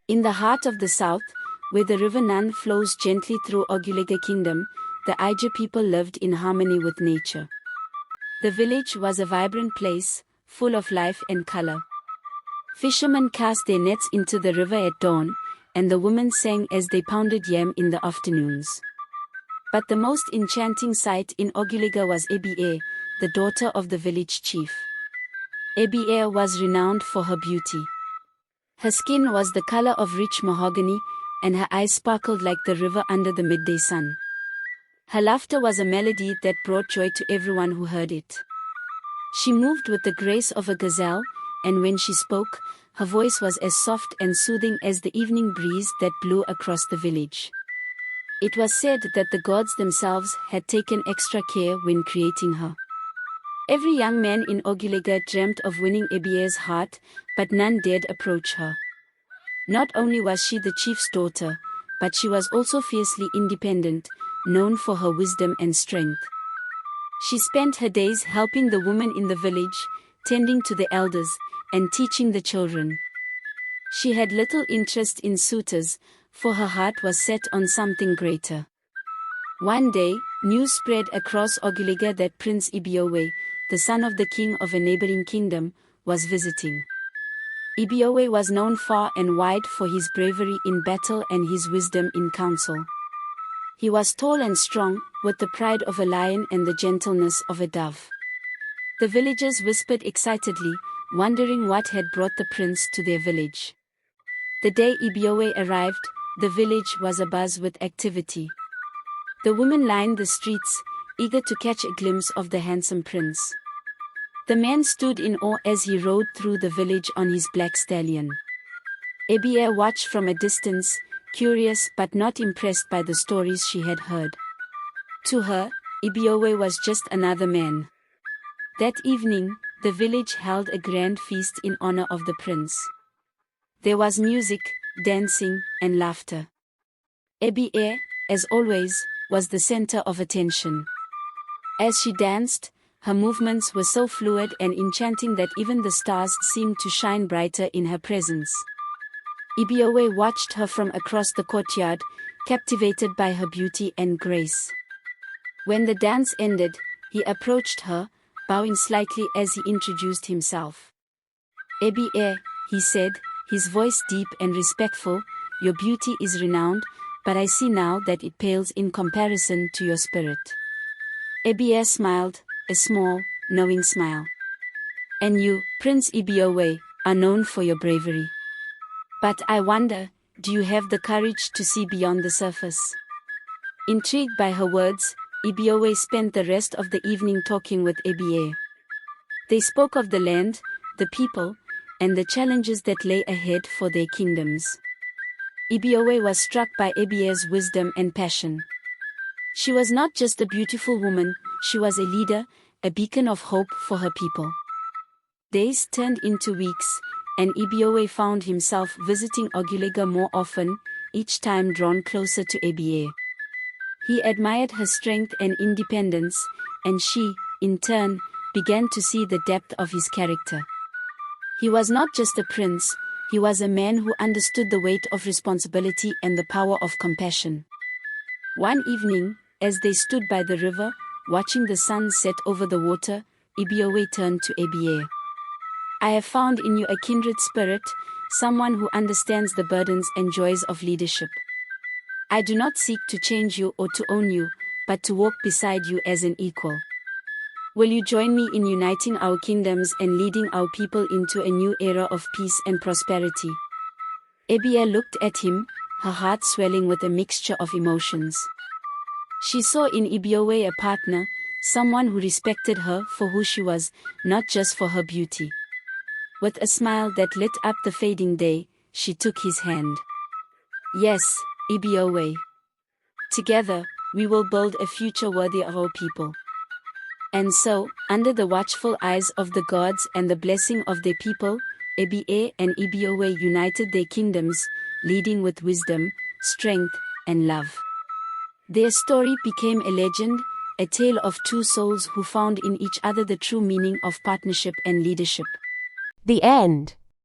In the heart of the south, where the river Nun flows gently through Ogulega Kingdom, the Ebiere people lived in harmony with nature. The village was a vibrant place, full of life and color. Fishermen cast their nets into the river at dawn, and the women sang as they pounded yam in the afternoons. But the most enchanting sight in Ogulega was Ebiere, the daughter of the village chief. Ebiere was renowned for her beauty. Her skin was the color of rich mahogany, and her eyes sparkled like the river under the midday sun. Her laughter was a melody that brought joy to everyone who heard it. She moved with the grace of a gazelle, and when she spoke, her voice was as soft and soothing as the evening breeze that blew across the village. It was said that the gods themselves had taken extra care when creating her. Every young man in Ogulega dreamt of winning Ebiere's heart, but none dared approach her. Not only was she the chief's daughter, but she was also fiercely independent, known for her wisdom and strength. She spent her days helping the women in the village, tending to the elders, and teaching the children. She had little interest in suitors, for her heart was set on something greater. One day, news spread across Ogulega that Prince Ebiowei, the son of the king of a neighboring kingdom, was visiting. Ebiowei was known far and wide for his bravery in battle and his wisdom in council. He was tall and strong, with the pride of a lion and the gentleness of a dove. The villagers whispered excitedly, wondering what had brought the prince to their village. The day Ebiowei arrived, the village was abuzz with activity. The women lined the streets, eager to catch a glimpse of the handsome prince. The men stood in awe as he rode through the village on his black stallion. Ebiere watched from a distance, curious but not impressed by the stories she had heard. To her, Ebiowei was just another man. That evening, the village held a grand feast in honor of the prince. There was music, dancing, and laughter. Ebiere, as always, was the center of attention. As she danced, her movements were so fluid and enchanting that even the stars seemed to shine brighter in her presence. Ebiowei watched her from across the courtyard, captivated by her beauty and grace. When the dance ended, he approached her, bowing slightly as he introduced himself. "Ebiere," he said, his voice deep and respectful, "your beauty is renowned, but I see now that it pales in comparison to your spirit." Ebiere smiled, a small, knowing smile. "And you, Prince Ebiowei, are known for your bravery. But I wonder, do you have the courage to see beyond the surface?" Intrigued by her words, Ebiowei spent the rest of the evening talking with Ebiere. They spoke of the land, the people, and the challenges that lay ahead for their kingdoms. Ebiowei was struck by Ebiere's wisdom and passion. She was not just a beautiful woman, she was a leader, a beacon of hope for her people. Days turned into weeks, and Ebiowei found himself visiting Ogulega more often, each time drawn closer to Ebiere. He admired her strength and independence, and she, in turn, began to see the depth of his character. He was not just a prince, he was a man who understood the weight of responsibility and the power of compassion. One evening, as they stood by the river, watching the sun set over the water, Ebiowei turned to Ebiere. "I have found in you a kindred spirit, someone who understands the burdens and joys of leadership. I do not seek to change you or to own you, but to walk beside you as an equal. Will you join me in uniting our kingdoms and leading our people into a new era of peace and prosperity?" Ebiere looked at him, her heart swelling with a mixture of emotions. She saw in Ebiowei a partner, someone who respected her for who she was, not just for her beauty. With a smile that lit up the fading day, she took his hand. "Yes, Ebiowei. Together, we will build a future worthy of our people." And so, under the watchful eyes of the gods and the blessing of their people, Ebiere and Ebiowei united their kingdoms, leading with wisdom, strength, and love. Their story became a legend, a tale of two souls who found in each other the true meaning of partnership and leadership. The end.